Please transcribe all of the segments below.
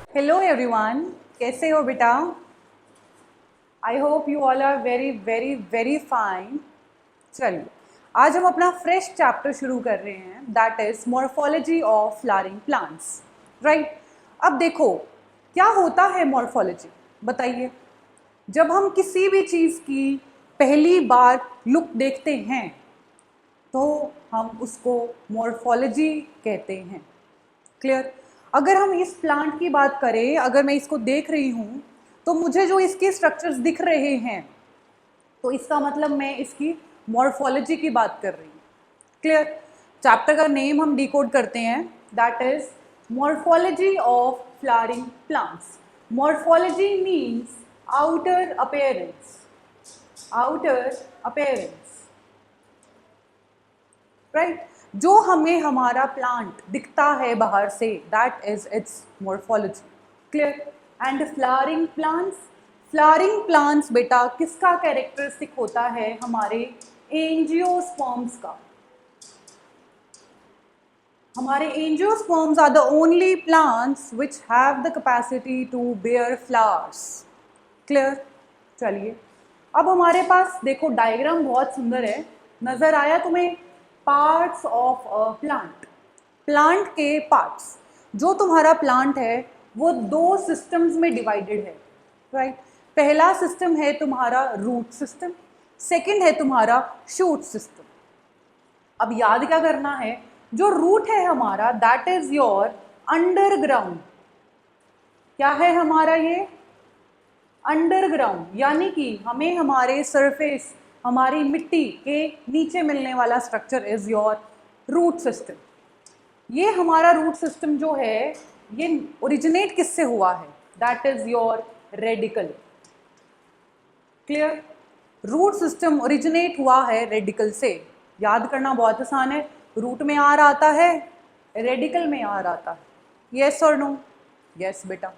Hello everyone, कैसे हो बेटा? I hope you all are very very very fine. चलिए, आज हम अपना फ्रेश चैप्टर शुरू कर रहे हैं, that is morphology of flowering plants. Right. अब देखो, क्या होता है मॉर्फोलॉजी, बताइए। जब हम किसी भी चीज़ की पहली बार लुक देखते हैं तो हम उसको मॉर्फोलॉजी कहते हैं। क्लियर? अगर हम इस प्लांट की बात करें, अगर मैं इसको देख रही हूँ तो मुझे जो इसके स्ट्रक्चर्स दिख रहे हैं तो इसका मतलब मैं इसकी मॉर्फोलॉजी की बात कर रही हूँ। क्लियर? चैप्टर का नेम हम डिकोड करते हैं, that is morphology of flowering plants. Morphology means outer appearance, outer appearance. Right? जो हमें हमारा प्लांट दिखता है बाहर से, that is its morphology. Clear? And flowering plants, flowering plants बेटा किसका कैरेक्टरिस्टिक होता है? हमारे एंजियोस्पर्म्स का। हमारे angiosperms are the only plants which have the capacity to bear flowers. Clear? चलिए, अब हमारे पास देखो डायग्राम बहुत सुंदर है, नजर आया तुम्हें? Parts of a plant, plant के पार्ट्स। जो तुम्हारा प्लांट है वो दो सिस्टम्स में डिवाइडेड है। राइट? पहला सिस्टम है तुम्हारा रूट सिस्टम, सेकंड है तुम्हारा शूट सिस्टम। अब याद क्या करना है? जो रूट है हमारा, दैट इज योर अंडरग्राउंड। क्या है हमारा ये? अंडरग्राउंड, यानी कि हमें हमारे सरफेस, हमारी मिट्टी के नीचे मिलने वाला structure is your root system. ये हमारा रूट सिस्टम जो है ये ओरिजिनेट किससे हुआ है? That is your radicle. Clear? Root system originate हुआ है रेडिकल से। याद करना बहुत आसान है, रूट में आर आता है, रेडिकल में आर आता है। यस और नो? यस बेटा।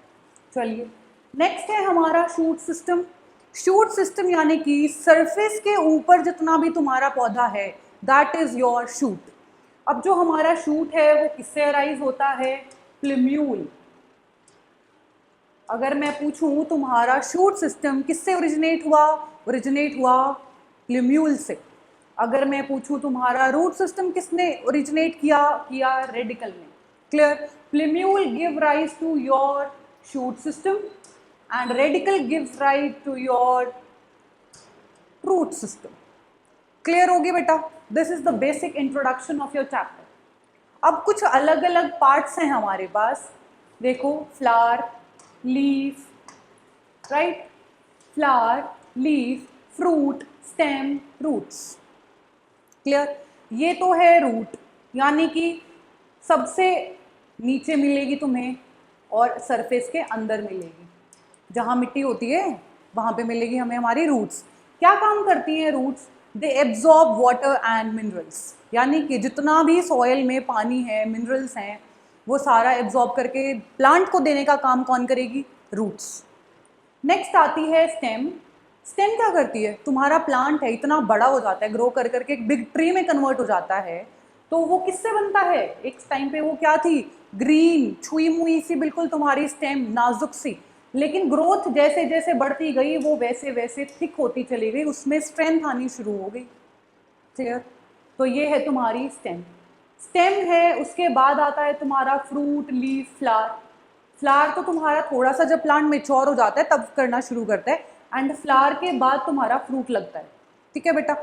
चलिए, नेक्स्ट है हमारा शूट सिस्टम। शूट सिस्टम यानी कि सरफेस के ऊपर जितना भी तुम्हारा पौधा है, दैट इज योर शूट। अब जो हमारा शूट है वो किससे अराइज होता है? प्लम्यूल। अगर मैं पूछूं तुम्हारा शूट सिस्टम किससे ओरिजिनेट हुआ? ओरिजिनेट हुआ प्लम्यूल से। अगर मैं पूछूं तुम्हारा रूट सिस्टम किसने ओरिजिनेट किया रेडिकल ने। Clear? Plumule give rise to your shoot system and radicle gives rise to your root system. Clear होगी बेटा? This is the basic introduction of your chapter. अब कुछ अलग अलग पार्ट्स हैं हमारे पास। देखो, flower, leaf, right? Flower, leaf, fruit, stem, roots. Clear? ये तो है रूट, यानी कि सबसे नीचे मिलेगी तुम्हें और सरफेस के अंदर मिलेगी। जहाँ मिट्टी होती है वहाँ पे मिलेगी हमें हमारी रूट्स। क्या काम करती हैं roots? They absorb water and minerals, यानी कि जितना भी सॉइल में पानी है, मिनरल्स हैं, वो सारा एब्जॉर्ब करके प्लांट को देने का काम कौन करेगी? रूट्स। नेक्स्ट आती है स्टेम। स्टेम क्या करती है? तुम्हारा प्लांट है, इतना बड़ा हो जाता है, ग्रो कर करके एक बिग ट्री में कन्वर्ट हो जाता है, तो वो किससे बनता है? एक टाइम पे वो क्या थी? ग्रीन, छुई मुई सी बिल्कुल तुम्हारी स्टेम, नाजुक सी। लेकिन ग्रोथ जैसे जैसे बढ़ती गई वो वैसे वैसे थिक होती चली गई, उसमें स्ट्रेंथ आनी शुरू हो गई। क्लियर? तो ये है तुम्हारी स्टेम। स्टेम है, उसके बाद आता है तुम्हारा फ्रूट, लीफ, फ्लावर। फ्लावर तो तुम्हारा थोड़ा सा जब प्लांट मेच्योर हो जाता है तब करना शुरू करता है, एंड फ्लावर के बाद तुम्हारा फ्रूट लगता है। ठीक है बेटा?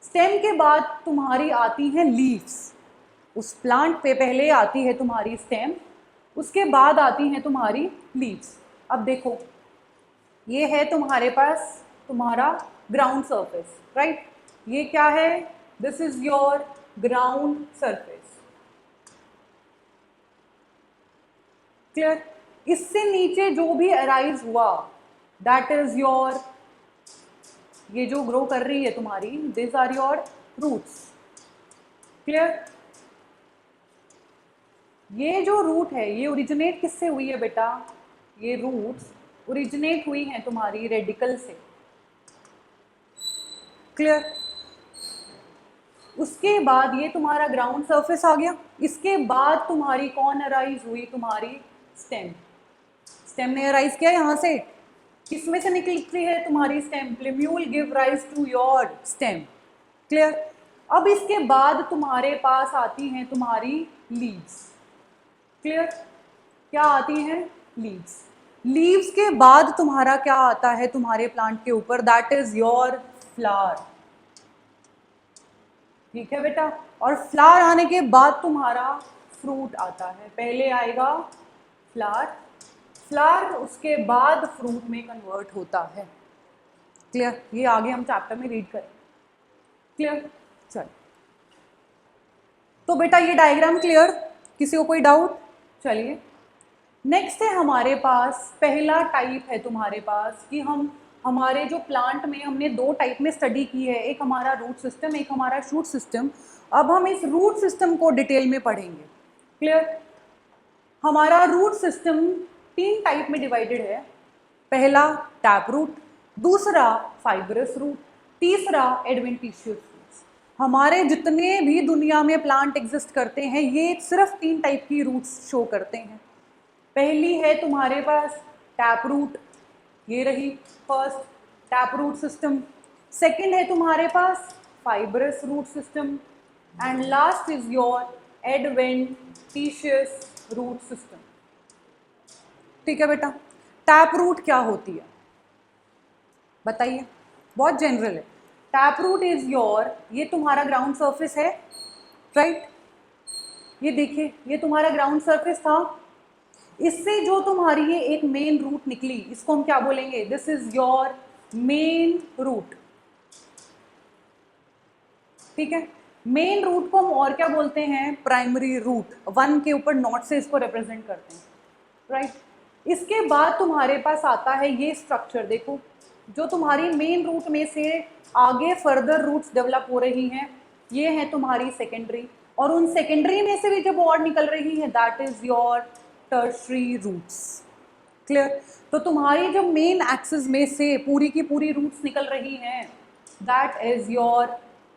स्टेम के बाद तुम्हारी आती हैं लीव्स। उस प्लांट पे पहले आती है तुम्हारी स्टेम, उसके बाद आती हैं तुम्हारी लीव्स। अब देखो, ये है तुम्हारे पास तुम्हारा ग्राउंड सरफेस, राइट? ये क्या है? This is your ground surface. Clear? इससे नीचे जो भी अराइज हुआ, दैट इज योर, ये जो ग्रो कर रही है तुम्हारी, this are your roots. Clear? ये जो रूट है ये ओरिजिनेट किससे हुई है बेटा? ये रूट्स ओरिजिनेट हुई हैं तुम्हारी रेडिकल से। क्लियर? उसके बाद ये तुम्हारा ग्राउंड सरफेस आ गया, इसके बाद तुम्हारी कौन अराइज हुई? तुम्हारी स्टेम। स्टेम ने अराइज किया यहाँ से, किसमें से निकलती है तुम्हारी stem? Plumule give rise to your stem. Clear? अब इसके बाद तुम्हारे पास आती हैं तुम्हारी लीव्स। क्लियर? क्या आती हैं? लीव्स। लीव्स के बाद तुम्हारा क्या आता है तुम्हारे प्लांट के ऊपर? That is your flower. ठीक है बेटा? और फ्लावर आने के बाद तुम्हारा फ्रूट आता है। पहले आएगा फ्लावर, फ्लावर उसके बाद फ्रूट में कन्वर्ट होता है। क्लियर? ये आगे हम चैप्टर में रीड करें। क्लियर? चल, तो बेटा ये डायग्राम क्लियर? किसी को कोई डाउट? चलिए नेक्स्ट है हमारे पास, पहला टाइप है तुम्हारे पास कि हम हमारे जो प्लांट में हमने दो टाइप में स्टडी की है, एक हमारा रूट सिस्टम, एक हमारा शूट सिस्टम। अब हम इस रूट सिस्टम को डिटेल में पढ़ेंगे। क्लियर? हमारा रूट सिस्टम 3 टाइप में डिवाइडेड है। पहला टैप रूट, दूसरा फाइब्रस रूट, तीसरा एडवेंटिशियस रूट्स। हमारे जितने भी दुनिया में प्लांट एग्जिस्ट करते हैं ये सिर्फ 3 टाइप की रूट्स शो करते हैं। पहली है तुम्हारे पास टैप रूट, ये रही first tap root system. Second है तुम्हारे पास fibrous root system and last is your adventitious root system. ठीक है बेटा? टैप रूट क्या होती है बताइए? बहुत जनरल है। टैप रूट इज योर, ये तुम्हारा ग्राउंड सरफेस है, राइट? ये देखिए ये तुम्हारा ग्राउंड सरफेस था, इससे जो तुम्हारी ये एक मेन रूट निकली, इसको हम क्या बोलेंगे? This is your main root. ठीक है? मेन रूट को हम और क्या बोलते हैं? Primary root. 1 के ऊपर नॉट से इसको रिप्रेजेंट करते हैं, राइट? इसके बाद तुम्हारे पास आता है ये स्ट्रक्चर, देखो जो तुम्हारी मेन रूट में से आगे फर्दर रूट्स डेवलप हो रही हैं, ये है तुम्हारी सेकेंडरी, और उन सेकेंडरी में से भी जब और निकल रही है that is your tertiary roots. Clear? तो तुम्हारी जो मेन एक्सिस में से पूरी की पूरी रूट्स निकल रही हैं that is your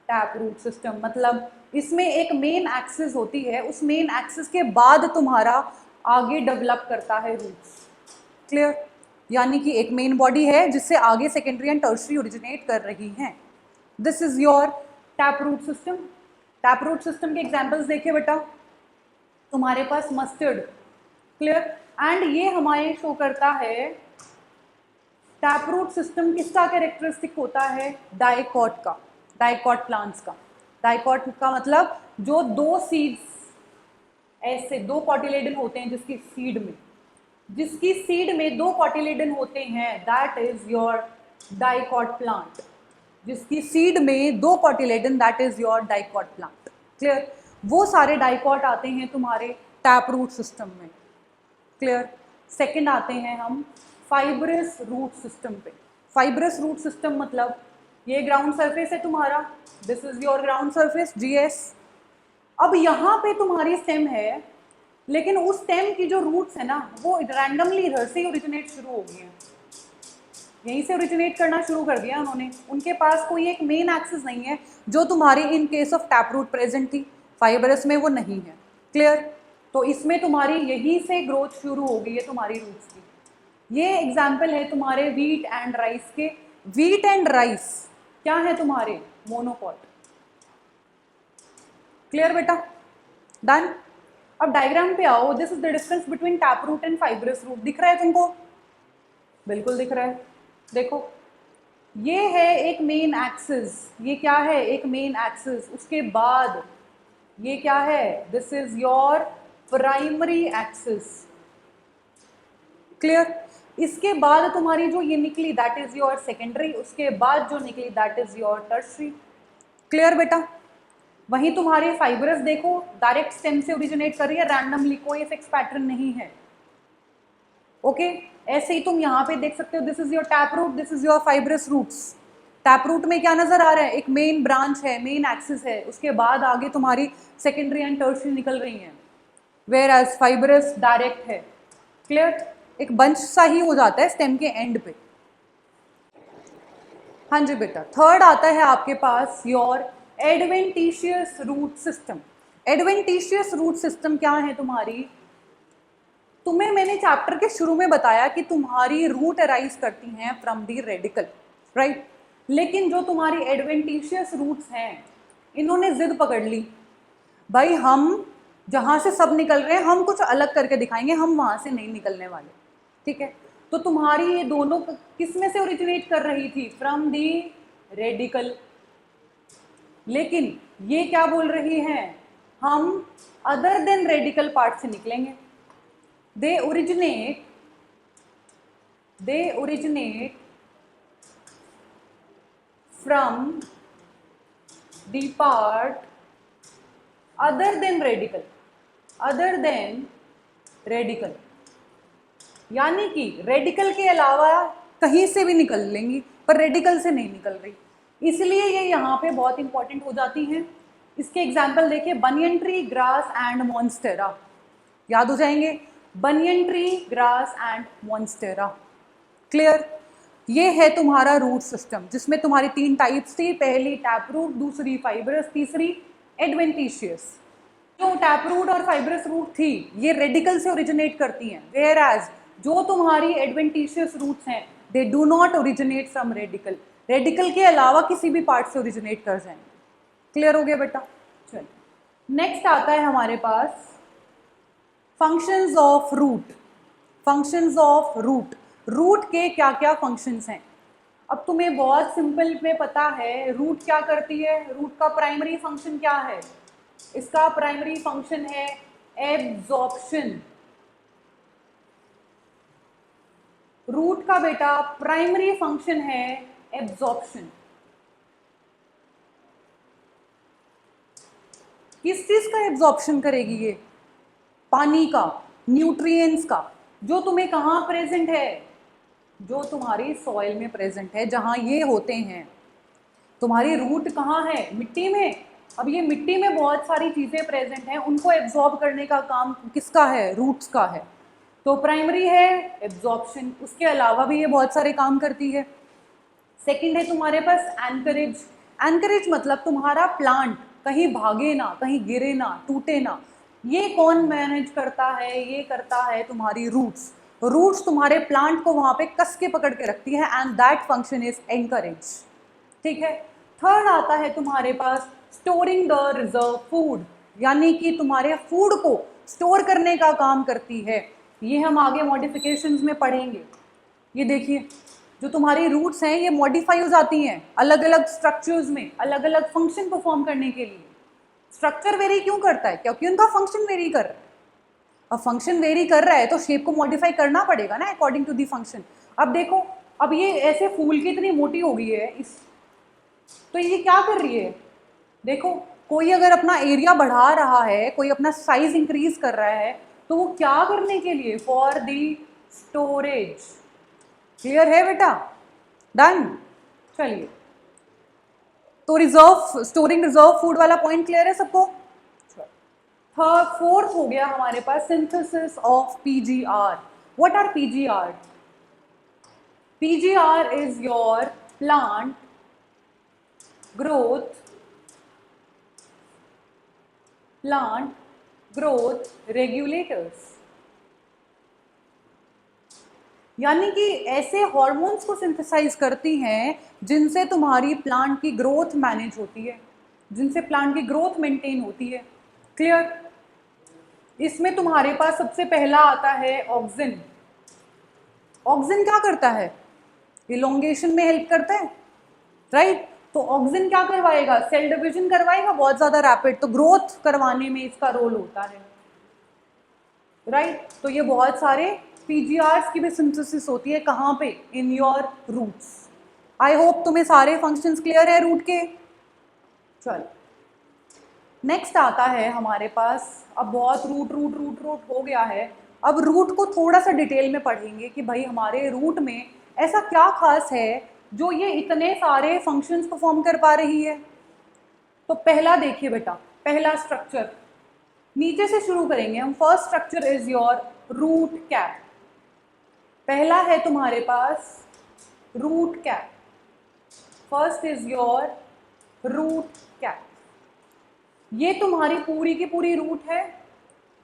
tap root system. मतलब इसमें एक मेन एक्सिस होती है, उस मेन एक्सिस के बाद तुम्हारा आगे डेवलप करता है रूट्स। क्लियर? यानी कि एक मेन बॉडी है जिससे आगे सेकेंडरी एंड टर्शरी ओरिजिनेट कर रही हैं। This is your tap root system. Tap root system के एग्जांपल्स देखिए बेटा, तुम्हारे पास मस्टर्ड। क्लियर? एंड ये हमारे शो करता है टैप रूट सिस्टम किसका कैरेक्टरिस्टिक होता है? डाइकॉट का, डाइकॉट प्लांट्स का। डाइकॉट का मतलब जो 2 सीड्स, ऐसे 2 कॉटिलेडन होते हैं जिसकी सीड में 2 कॉटिलेडन होते हैं that is your dicot plant. जिसकी सीड में 2 cotyledon that is your dicot plant. Clear? वो सारे डाइकॉट आते हैं तुम्हारे टैप रूट सिस्टम में। क्लियर? सेकंड आते हैं हम फाइब्रस रूट सिस्टम पे। फाइब्रस रूट सिस्टम मतलब ये ग्राउंड सरफेस है तुम्हारा, this is your ground surface GS। अब यहाँ पे तुम्हारी स्टेम है, लेकिन उस स्टेम की जो रूट्स है ना वो रैंडमली इधर से ओरिजिनेट शुरू हो गई हैं, यहीं से ओरिजिनेट करना शुरू कर दिया उन्होंने। उनके पास कोई एक मेन एक्सिस नहीं है जो तुम्हारी in case of tap root present थी, फाइब्रस में वो नहीं है। क्लियर? तो इसमें तुम्हारी यहीं से ग्रोथ शुरू हो गई है तुम्हारी रूट्स की। ये एग्जाम्पल है तुम्हारे व्हीट एंड राइस के। व्हीट एंड राइस क्या है तुम्हारे? मोनोकॉट। क्लियर बेटा? डन? अब डायग्राम पे आओ। This is the difference between tap root and fibrous root. दिख रहा है तुमको? बिल्कुल दिख रहा है। देखो ये है एक मेन एक्सिस, ये क्या है? एक मेन एक्सिस। उसके बाद ये क्या है? This is your primary axis. Clear? इसके बाद तुम्हारी जो ये निकली दैट इज योर सेकेंडरी, उसके बाद जो निकली that is your tertiary. Clear बेटा? वहीं तुम्हारे फाइब्रस देखो डायरेक्ट स्टेम से ओरिजिनेट कर रही है रैंडमली, कोई फिक्स पैटर्न नहीं है। ओके? ऐसे ही तुम यहाँ पे देख सकते हो, this is your tap root, this is your fibrous roots. Tap root में क्या नजर आ रहा है? एक मेन ब्रांच है, मेन एक्सिस है, उसके बाद आगे तुम्हारी सेकेंडरी एंड टर्शरी निकल रही हैं, वेयर एज फाइब्रस डायरेक्ट है। क्लियर? एक बंच सा ही हो जाता है स्टेम के एंड पे। हाँ जी बेटा। थर्ड आता है आपके पास your adventitious root system. Adventitious root system क्या है तुम्हारी? तुम्हें मैंने चैप्टर के शुरू में बताया कि तुम्हारी रूट अराइज करती हैं फ्रॉम दी रेडिकल, राइट। लेकिन जो तुम्हारी एडवेंटिशियस रूट्स हैं, इन्होंने जिद पकड़ ली, भाई हम जहाँ से सब निकल रहे हैं हम कुछ अलग करके दिखाएंगे, हम वहाँ से नहीं निकलने वाले, ठीक है। तो तुम्हारी ये दोनों किस में से ओरिजिनेट कर रही थी? From the radical. लेकिन ये क्या बोल रही हैं, हम अदर देन रेडिकल पार्ट से निकलेंगे। They originate from the part other than radical, यानी कि रेडिकल के अलावा कहीं से भी निकल लेंगी, पर रेडिकल से नहीं निकल रही, इसलिए ये यहाँ पे बहुत इंपॉर्टेंट हो जाती हैं। इसके एग्जाम्पल देखिए, banyan tree, grass and monstera, याद हो जाएंगे, banyan tree, grass and monstera. Clear? ये है तुम्हारा रूट सिस्टम, जिसमें तुम्हारी 3 टाइप्स थी, पहली टैप रूट, दूसरी फाइब्रस, तीसरी एडवेंटिशियस। जो टैप रूट और फाइब्रस रूट थी ये रेडिकल से ओरिजिनेट करती हैं, वेयर एज जो तुम्हारी एडवेंटिशियस रूट्स हैं they do not originate from radical, radical के अलावा किसी भी पार्ट से ओरिजिनेट कर जाएंगे। क्लियर हो गया बेटा? चलिए नेक्स्ट आता है हमारे पास functions of root. Functions of root, root के क्या क्या फंक्शंस हैं? अब तुम्हें बहुत सिंपल में पता है रूट क्या करती है। रूट का प्राइमरी फंक्शन क्या है? इसका प्राइमरी फंक्शन है एब्जॉर्प्शन। रूट का बेटा प्राइमरी फंक्शन है एब्जॉर्प्शन। किस चीज का एब्जॉर्प्शन करेगी ये? पानी का, न्यूट्रिएंट्स का, जो तुम्हें कहाँ प्रेजेंट है? जो तुम्हारी सॉइल में प्रेजेंट है, जहां ये होते हैं। तुम्हारी रूट कहाँ है? मिट्टी में। अब ये मिट्टी में बहुत सारी चीजें प्रेजेंट हैं, उनको एब्जॉर्ब करने का काम किसका है? रूट्स का है। तो प्राइमरी है एब्जॉर्प्शन, उसके अलावा भी ये बहुत सारे काम करती है। सेकंड है तुम्हारे पास एंकरेज। एंकरेज मतलब तुम्हारा प्लांट कहीं भागे ना, कहीं गिरे ना, टूटे ना, ये कौन मैनेज करता है? ये करता है तुम्हारी रूट्स। रूट्स तुम्हारे प्लांट को वहां पे कस के पकड़ के रखती है and that function is anchorage, ठीक है। थर्ड आता है तुम्हारे पास स्टोरिंग द रिजर्व फूड, यानी कि तुम्हारे फूड को स्टोर करने का काम करती है। ये हम आगे मॉडिफिकेशंस में पढ़ेंगे। ये देखिए जो तुम्हारी रूट्स हैं ये मॉडिफाई हो जाती हैं अलग अलग स्ट्रक्चर्स में, अलग अलग फंक्शन परफॉर्म करने के लिए। स्ट्रक्चर वेरी क्यों करता है? क्योंकि उनका फंक्शन वेरी कर रहा है। अब फंक्शन वेरी कर रहा है तो शेप को मॉडिफाई करना पड़ेगा ना अकॉर्डिंग टू दी फंक्शन। अब देखो, अब ये ऐसे फूल की इतनी मोटी हो गई है इस, तो ये क्या कर रही है? देखो, कोई अगर अपना एरिया बढ़ा रहा है, कोई अपना साइज इंक्रीज कर रहा है, तो वो क्या करने के लिए? For the storage. क्लियर है बेटा? डन। चलिए, तो रिजर्व, स्टोरिंग रिजर्व फूड वाला पॉइंट क्लियर है सबको? थर्ड, फोर्थ हो गया हमारे पास synthesis of PGR. What are PGR? PGR is your plant growth regulators, यानी कि ऐसे हार्मोन्स को सिंथेसाइज करती हैं जिनसे तुम्हारी प्लांट की ग्रोथ मैनेज होती है, जिनसे प्लांट की ग्रोथ मेंटेन होती है। क्लियर? इसमें तुम्हारे पास सबसे पहला आता है ऑक्सिन। ऑक्सिन क्या करता है? इलोंगेशन में हेल्प करता है, राइट। तो ऑक्सिन क्या करवाएगा? सेल डिवीजन करवाएगा बहुत ज्यादा रैपिड, तो ग्रोथ करवाने में इसका रोल होता है, राइट। तो ये बहुत सारे पीजीआर्स की भी सिंथेसिस होती है, कहाँ पे? In your roots. I hope तुम्हें सारे फंक्शंस क्लियर है रूट के। चलो नेक्स्ट आता है हमारे पास, अब बहुत रूट हो गया है, अब रूट को थोड़ा सा डिटेल में पढ़ेंगे कि भाई हमारे रूट में ऐसा क्या खास है जो ये इतने सारे फंक्शंस परफॉर्म कर पा रही है। तो पहला देखिए बेटा, पहला स्ट्रक्चर नीचे से शुरू करेंगे हम। First structure is your root cap. पहला है तुम्हारे पास root cap. First is your root cap. ये तुम्हारी पूरी की पूरी रूट है,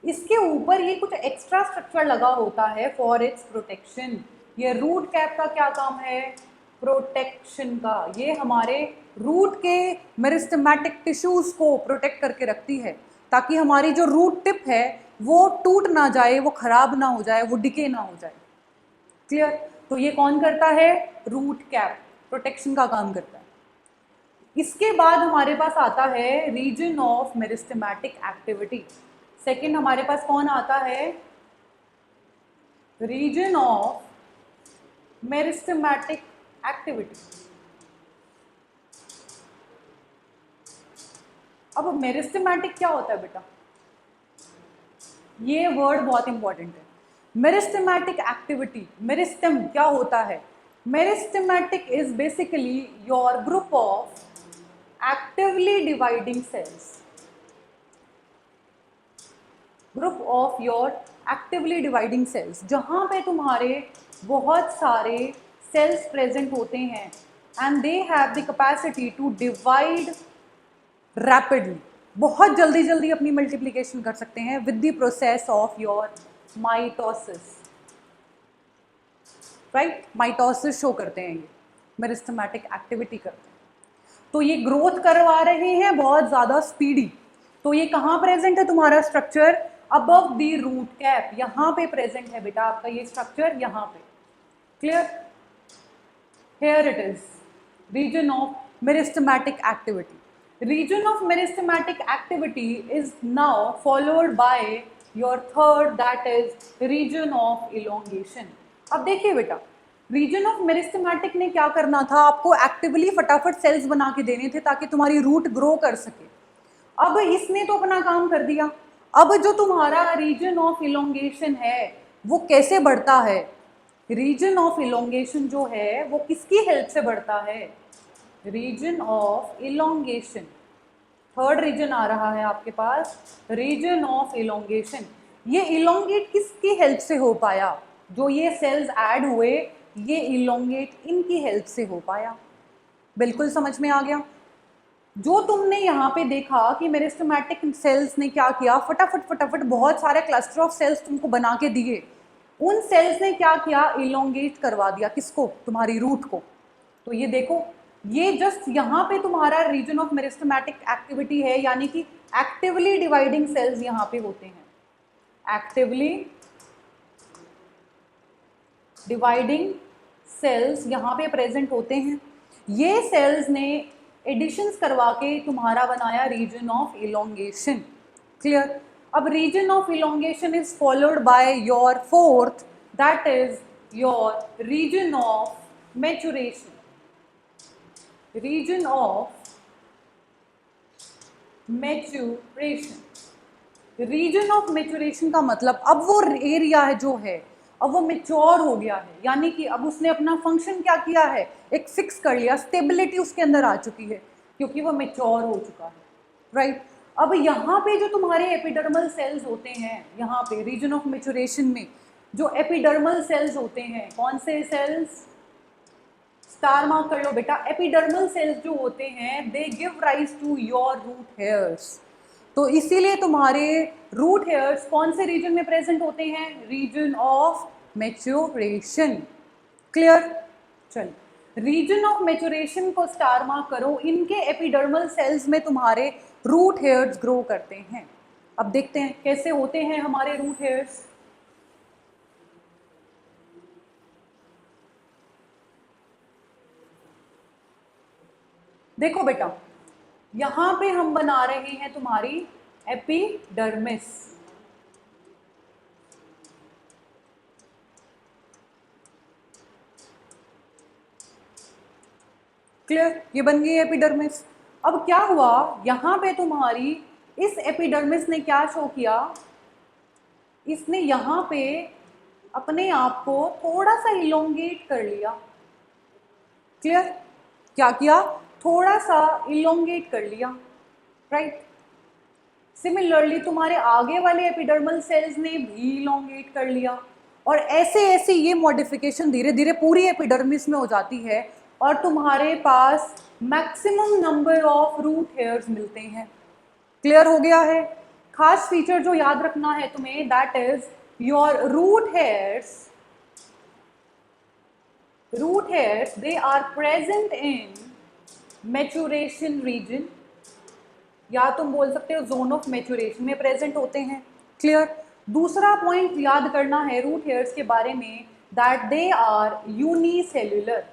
इसके ऊपर ये कुछ एक्स्ट्रा स्ट्रक्चर लगा होता है फॉर इट्स प्रोटेक्शन। ये रूट कैप का क्या काम है? प्रोटेक्शन का। ये हमारे रूट के मेरिस्टेमेटिक टिश्यूज को प्रोटेक्ट करके रखती है ताकि हमारी जो रूट टिप है वो टूट ना जाए, वो खराब ना हो जाए, वो डिके ना हो जाए। क्लियर? तो ये कौन करता है? रूट कैप प्रोटेक्शन का काम करता है। इसके बाद हमारे पास आता है region of meristematic activity. Second हमारे पास कौन आता है? Region of meristematic activity. अब मेरिस्टेमेटिक क्या होता है बेटा? ये वर्ड बहुत इंपॉर्टेंट है। मेरिस्टेमेटिक एक्टिविटी, मेरिस्टेम क्या होता है? Meristematic is basically your group of actively dividing cells. Group of your actively dividing cells, जहां पे तुम्हारे बहुत सारे सेल्स प्रेजेंट होते हैं and they have the capacity to divide rapidly, बहुत जल्दी जल्दी अपनी मल्टीप्लिकेशन कर सकते हैं with the process of your mitosis. Right? Mitosis show करते हैं, ये मेरिस्टेमेटिक एक्टिविटी करते हैं। तो ये ग्रोथ करवा रहे हैं बहुत ज़्यादा स्पीडी। तो ये कहाँ प्रेजेंट है तुम्हारा structure? Above the root cap, यहाँ पे प्रेजेंट है बेटा आपका ये स्ट्रक्चर, यहाँ पे। Clear? Here it is region of meristematic activity. Region of meristematic activity is now followed by your third, that is region of elongation. अब देखिए बेटा, रीजन ऑफ मेरिस्टेमेटिक ने क्या करना था? आपको एक्टिवली फटाफट सेल्स बना के देने थे ताकि तुम्हारी रूट ग्रो कर सके। अब इसने तो अपना काम कर दिया। अब जो तुम्हारा रीजन ऑफ इलोंगेशन है वो कैसे बढ़ता है? रीजन ऑफ इलोंगेशन जो है वो किसकी हेल्प से बढ़ता है? Region of elongation. Third region आ रहा है आपके पास, रीजन ऑफ इलोंगेशन। ये इलोंगेट किसकी हेल्प से हो पाया? जो ये सेल्स ऐड हुए ये इलोंगेट इनकी हेल्प से हो पाया। बिल्कुल समझ में आ गया? जो तुमने यहाँ पे देखा कि मेरिस्टेमेटिक सेल्स ने क्या किया, फटाफट फटाफट बहुत सारे क्लस्टर ऑफ सेल्स तुमको बना के दिए। उन सेल्स ने क्या किया? इलोंगेट करवा दिया। किसको? तुम्हारी रूट को। तो ये देखो, ये जस्ट यहाँ पे तुम्हारा रीजन ऑफ मेरिस्टेमेटिक एक्टिविटी है, यानी कि एक्टिवली डिवाइडिंग सेल्स यहाँ पे होते हैं। एक्टिवली डिवाइडिंग सेल्स यहाँ पे प्रेजेंट होते हैं। ये सेल्स ने एडिशंस करवा के तुम्हारा बनाया रीजन ऑफ इलोंगेशन। क्लियर? अब region of elongation is followed by your fourth, that is your region of maturation. Region of maturation. Region of maturation का मतलब अब वो एरिया है जो है अब वो मैच्योर हो गया है, यानी कि अब उसने अपना फंक्शन क्या किया है? एक फिक्स कर लिया, स्टेबिलिटी उसके अंदर आ चुकी है क्योंकि वो मैच्योर हो चुका है। राइट? अब यहाँ पे जो तुम्हारे एपिडर्मल सेल्स होते हैं, यहाँ पे रीजन ऑफ मैच्योरेशन में जो एपिडर्मल सेल्स होते हैं, कौन से सेल्स? स्टार मार्क कर लो बेटा। एपिडर्मल सेल्स जो होते हैं they give rise to your root hairs. तो इसीलिए तुम्हारे रूट हेयर्स कौन से रीजन में प्रेजेंट होते हैं? Region of maturation. क्लियर? चलिए, रीजन ऑफ मैच्योरेशन को स्टार मार्क करो। इनके एपिडर्मल सेल्स में तुम्हारे रूट हेयर्स ग्रो करते हैं। अब देखते हैं कैसे होते हैं हमारे रूट हेयर्स। देखो बेटा, यहां पे हम बना रहे हैं तुम्हारी एपिडर्मिस। क्लियर? ये बन गई एपिडर्मिस। अब क्या हुआ, यहां पे तुम्हारी इस एपिडर्मिस ने क्या शो किया? इसने यहां पे अपने आप को थोड़ा सा इलोंगेट कर लिया। क्लियर? क्या किया? थोड़ा सा इलोंगेट कर लिया। राइट? सिमिलरली तुम्हारे आगे वाले एपिडर्मल सेल्स ने भी इलोंगेट कर लिया और ऐसे ऐसे ये मॉडिफिकेशन धीरे धीरे पूरी एपिडर्मिस में हो जाती है और तुम्हारे पास maximum number of root hairs मिलते हैं। क्लियर हो गया है? खास फीचर जो याद रखना है तुम्हें, that is your root hairs, they are present in maturation region, या तुम बोल सकते हो जोन ऑफ मैच्योरेशन में प्रेजेंट होते हैं। क्लियर। दूसरा पॉइंट याद करना है रूट हेयर्स के बारे में, that they are unicellular.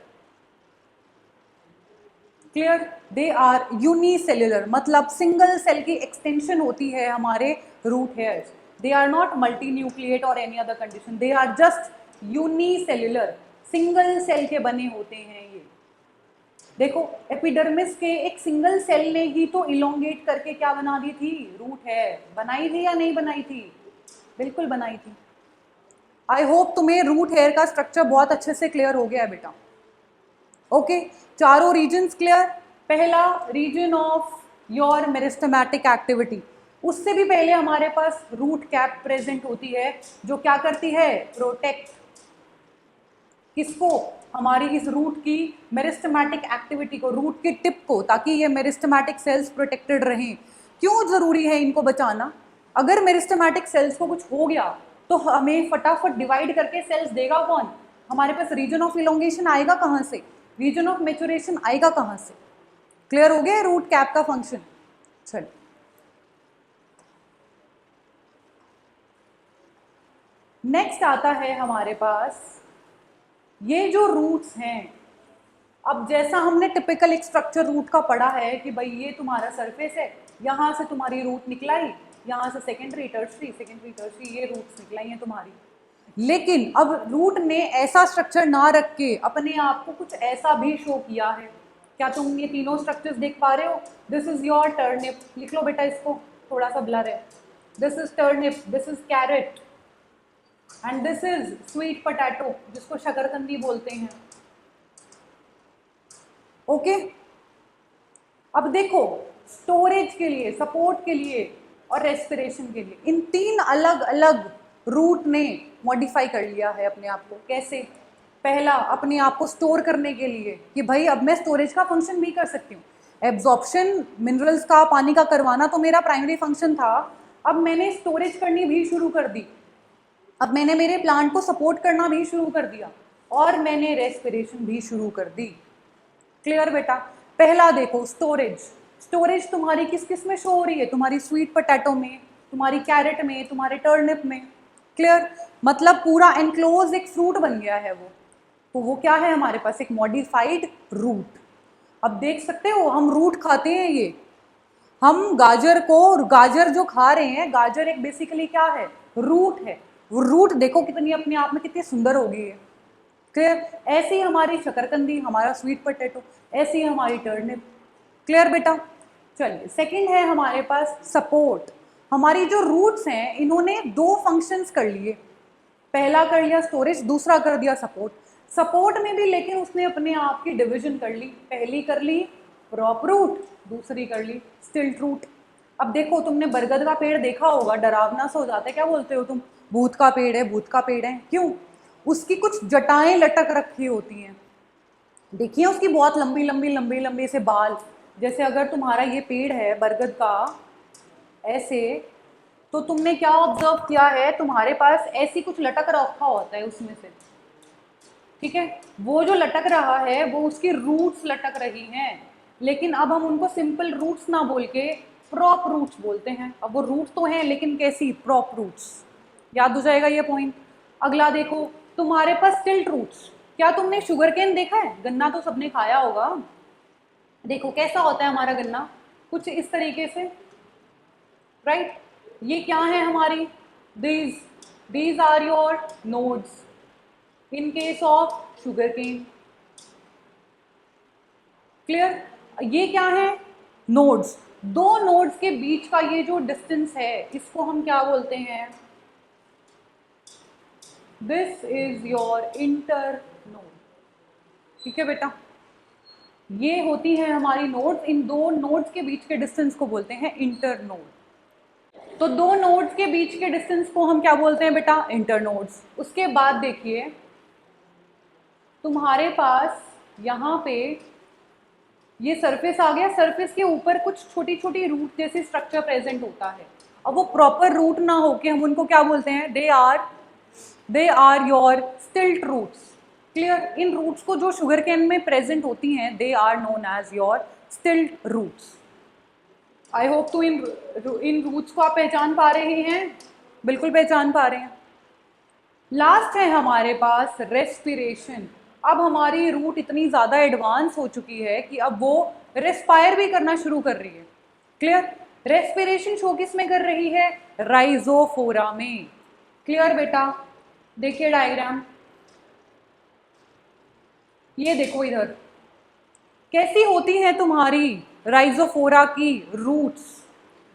Clear, they are unicellular, मतलब सिंगल सेल की एक्सटेंशन होती है हमारे root hairs. They are not multinucleate or any other condition, they are just unicellular, single cell के बने होते हैं ये। देखो एपिडर्मिस के एक सिंगल सेल ने ही तो इलोंगेट करके क्या बना दी थी, रूट हेयर। बनाई थी या नहीं बनाई थी? बिल्कुल बनाई थी। आई होप तुम्हें रूट हेयर का स्ट्रक्चर बहुत अच्छे से क्लियर हो गया है बेटा। ओके, चारों रीजन्स क्लियर। पहला region of your meristematic activity, उससे भी पहले हमारे पास रूट कैप प्रेजेंट होती है, जो क्या करती है, प्रोटेक्ट किसको, हमारी इस रूट की मेरिस्टेमेटिक एक्टिविटी को, रूट की टिप को, ताकि ये मेरिस्टेमेटिक सेल्स प्रोटेक्टेड रहें। क्यों जरूरी है इनको बचाना? अगर मेरिस्टेमेटिक सेल्स को कुछ हो गया तो हमें फटाफट डिवाइड करके सेल्स देगा कौन? हमारे पास रीजन ऑफ इलोंगेशन आएगा कहाँ से, रीजन ऑफ मैच्योरेशन आएगा कहाँ से? क्लियर हो गया रूट कैप का फंक्शन। चलिए नेक्स्ट आता है हमारे पास ये जो रूट्स हैं। अब जैसा हमने टिपिकल एक स्ट्रक्चर रूट का पढ़ा है कि भाई ये तुम्हारा सरफेस है, यहाँ से तुम्हारी रूट निकलाई, यहाँ से सेकेंडरी टर्शरी ये रूट्स निकलाई हैं तुम्हारी। लेकिन अब रूट ने ऐसा स्ट्रक्चर ना रख के अपने आप को कुछ ऐसा भी शो किया है। क्या तुम ये तीनों स्ट्रक्चर्स देख पा रहे हो? दिस इज योर टर्निप, लिख लो बेटा इसको, थोड़ा सा ब्लर है। This is turnip, this is carrot and this is sweet potato, जिसको शकरकंदी बोलते हैं। ओके अब देखो, स्टोरेज के लिए, सपोर्ट के लिए और रेस्पिरेशन के लिए इन तीन अलग अलग रूट ने मॉडिफाई कर लिया है अपने आप को। कैसे? पहला, अपने आप को स्टोर करने के लिए कि भाई अब मैं स्टोरेज का फंक्शन भी कर सकती हूँ। एब्जॉर्प्शन मिनरल्स का, पानी का करवाना तो मेरा प्राइमरी फंक्शन था, अब मैंने स्टोरेज करनी भी शुरू कर दी। अब मैंने मेरे प्लांट को सपोर्ट करना भी शुरू कर दिया और मैंने रेस्पिरेशन भी शुरू कर दी। क्लियर बेटा? पहला देखो स्टोरेज, स्टोरेज तुम्हारी किस किस में शो हो रही है? तुम्हारी स्वीट पोटैटो में, तुम्हारी कैरेट में, तुम्हारे टर्निप में। क्लियर? मतलब पूरा एनक्लोज एक फ्रूट बन गया है वो। तो वो क्या है हमारे पास? एक मॉडिफाइड रूट। अब देख सकते हो हम रूट खाते हैं ये, हम गाजर को, गाजर जो खा रहे हैं, गाजर एक बेसिकली क्या है? रूट है। वो रूट देखो कितनी अपने आप में कितनी सुंदर हो गई है। क्लियर? ऐसी ही हमारी शकरकंदी, हमारा स्वीट पोटैटो, ऐसी ही हमारी टर्निप। क्लियर बेटा? चलिए सेकंड है हमारे पास सपोर्ट। हमारी जो रूट्स हैं इन्होंने दो फंक्शंस कर लिए, पहला कर लिया स्टोरेज, दूसरा कर दिया सपोर्ट। सपोर्ट में भी लेकिन उसने अपने आप की डिवीजन कर ली, पहली कर ली प्रॉप रूट, दूसरी कर ली स्टिल्ट रूट। अब देखो तुमने बरगद का पेड़ देखा होगा, डरावना सा हो जाता है, क्या बोलते हो तुम? भूत का पेड़ है, भूत का पेड़ है। क्यों? उसकी कुछ जटाएं लटक रखी होती हैं, देखिए उसकी बहुत लंबी लंबी लंबी लंबी से बाल। जैसे अगर तुम्हारा ये पेड़ है बरगद का ऐसे, तो तुमने क्या ऑब्जर्व किया है, तुम्हारे पास ऐसी कुछ लटक रखा होता है उसमें से, ठीक है? वो जो लटक रहा है वो उसकी रूट्स लटक रही हैं, लेकिन अब हम उनको सिंपल रूट्स ना बोल के प्रॉप रूट्स बोलते हैं। अब वो रूट्स तो हैं लेकिन कैसी? Prop roots. याद हो जाएगा ये पॉइंट। अगला देखो, तुम्हारे पास स्टिल्ट रूट्स। क्या तुमने शुगर केन देखा है? गन्ना तो सबने खाया होगा। देखो कैसा होता है हमारा गन्ना, कुछ इस तरीके से, राइट? ये क्या है हमारी? These are your nodes in case of sugarcane. Clear? ये क्या है? नोड्स। दो नोड्स के बीच का ये जो डिस्टेंस है इसको हम क्या बोलते हैं? This is your inter node. ठीक है बेटा? ये होती है हमारी नोड्स, इन दो नोड्स के बीच के डिस्टेंस को बोलते हैं इंटर नोड। तो दो नोड्स के बीच के डिस्टेंस को हम क्या बोलते हैं बेटा? Inter nodes. उसके बाद देखिए तुम्हारे पास यहाँ पे ये सरफेस आ गया, सरफेस के ऊपर कुछ छोटी छोटी रूट जैसी स्ट्रक्चर प्रेजेंट होता है। अब वो प्रॉपर रूट ना हो के हम उनको क्या बोलते हैं, they are your stilt roots. Clear? इन रूट्स को जो शुगर कैन में प्रेजेंट होती हैं, they are known as your stilt roots. I hope तो इन रूट्स को आप पहचान पा रहे हैं, बिल्कुल पहचान पा रहे हैं। लास्ट है हमारे पास रेस्पिरेशन। अब हमारी रूट इतनी ज़्यादा एडवांस हो चुकी है कि अब वो रेस्पायर भी करना शुरू कर रही है। क्लियर? रेस्पिरेशन शो किस में कर रही है, राइजोफोरा में। क्लियर बेटा? देखिए डायग्राम, ये देखो इधर कैसी होती है तुम्हारी राइजोफोरा की रूट्स।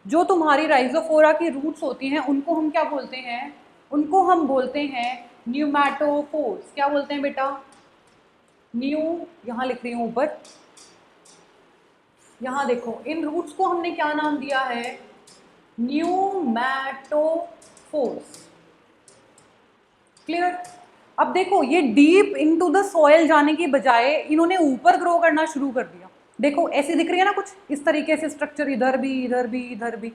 जो तुम्हारी राइजोफोरा की रूट्स होती हैं उनको हम क्या बोलते हैं, उनको हम बोलते हैं न्यूमैटोफोर्स। क्या बोलते हैं बेटा, यहां लिख रही हूं ऊपर, यहां देखो इन रूट्स को हमने क्या नाम दिया है, न्यूमैटोफोर्स। क्लियर? अब देखो ये डीप इनटू द सॉइल जाने की बजाय इन्होंने ऊपर ग्रो करना शुरू कर दिया। देखो ऐसे दिख रही है ना कुछ इस तरीके से स्ट्रक्चर, इधर भी इधर भी इधर भी।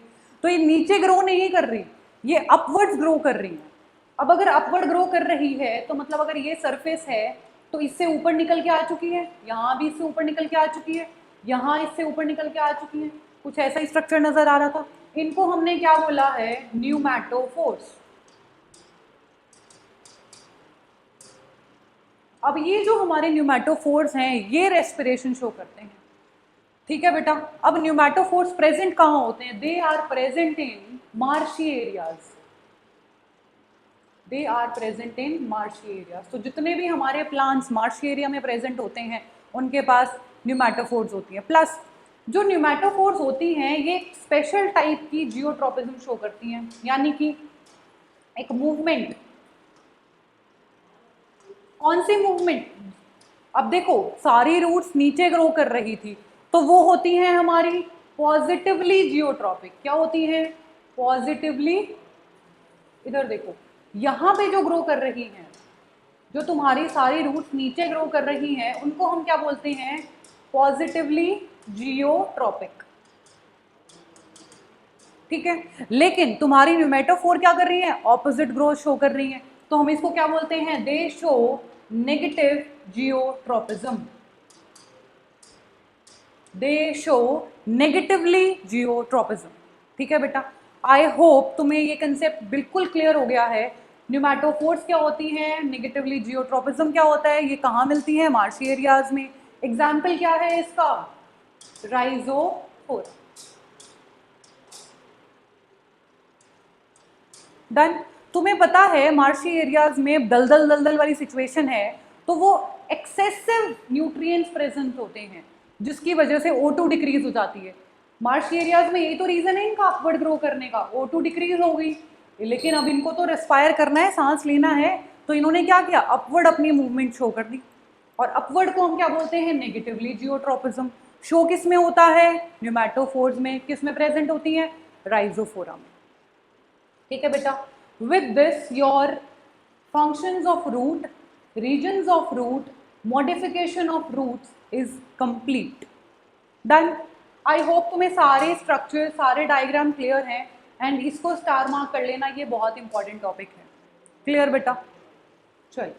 तो ये नीचे ग्रो नहीं कर रही, ये अपवर्ड्स ग्रो कर रही है। अब अगर अपवर्ड ग्रो कर रही है तो मतलब अगर ये सरफेस है तो इससे ऊपर निकल के आ चुकी है, यहाँ भी इससे ऊपर निकल के आ चुकी है, यहाँ इससे ऊपर निकल के आ चुकी है। कुछ ऐसा ही स्ट्रक्चर नजर आ रहा था। इनको हमने क्या बोला है, न्यूमैटोफोर्स। अब ये जो हमारे न्यूमैटोफोर्स हैं ये रेस्पिरेशन शो करते हैं। ठीक है बेटा? अब न्यूमैटोफोर्स प्रेजेंट कहाँ होते हैं, they are present in marshy areas. They are present in marshy areas. तो जितने भी हमारे प्लांट्स मार्शी एरिया में प्रेजेंट होते हैं उनके पास न्यूमैटोफोर्स होती है। प्लस जो न्यूमैटोफोर्स होती हैं ये एक स्पेशल टाइप की जियोट्रोपिज्म शो करती हैं, यानी कि एक मूवमेंट। कौन सी मूवमेंट? अब देखो सारी रूट्स नीचे ग्रो कर रही थी तो वो होती हैं हमारी पॉजिटिवली जियोट्रॉपिक। क्या होती हैं, पॉजिटिवली। इधर देखो यहाँ पे जो ग्रो कर रही हैं, जो तुम्हारी सारी रूट्स नीचे ग्रो कर रही हैं उनको हम क्या बोलते हैं, पॉजिटिवली जियोट्रॉपिक। ठीक है? लेकिन तुम्हारी न्यूमैटोफोर क्या कर रही है, ऑपोजिट ग्रोथ शो कर रही है, तो हम इसको क्या बोलते हैं, दे शो नेगेटिव जियोट्रोपिज्म। दे शो नेगेटिवली जियोट्रोपिज्म। ठीक है बेटा? आई होप तुम्हें ये कंसेप्ट बिल्कुल क्लियर हो गया है। न्यूमैटोफोर्स क्या होती हैं, नेगेटिवली जियोट्रोपिज्म क्या होता है, ये कहाँ मिलती है, मार्शी एरियाज में। एग्जाम्पल क्या है इसका, राइजोफोरा। डन? तुम्हें पता है मार्शी एरियाज में दलदल दलदल वाली सिचुएशन है तो वो एक्सेसिव न्यूट्रिएंट्स प्रेजेंट होते हैं जिसकी वजह से O2 डिक्रीज हो जाती है। मार्शी एरियाज में यही तो रीजन है इनका अपवर्ड ग्रो करने का, O2 डिक्रीज हो गई। लेकिन अब इनको तो रेस्पायर करना है, सांस लेना है, तो इन्होंने क्या किया, अपवर्ड अपनी मूवमेंट शो कर दी। और अपवर्ड को हम क्या बोलते हैं, नेगेटिवली जियोट्रोपिज्म। शो किस में होता है, न्यूमैटोफोर्स में। किस में प्रेजेंट होती है, राइजोफोरा में। ठीक है बेटा? With this your functions of root, regions of root, modification of roots is complete. Done? I hope तुम्हें सारे स्ट्रक्चर सारे डायग्राम क्लियर हैं एंड इसको स्टार मार्क कर लेना, ये बहुत इंपॉर्टेंट टॉपिक है। क्लियर बेटा? चलिए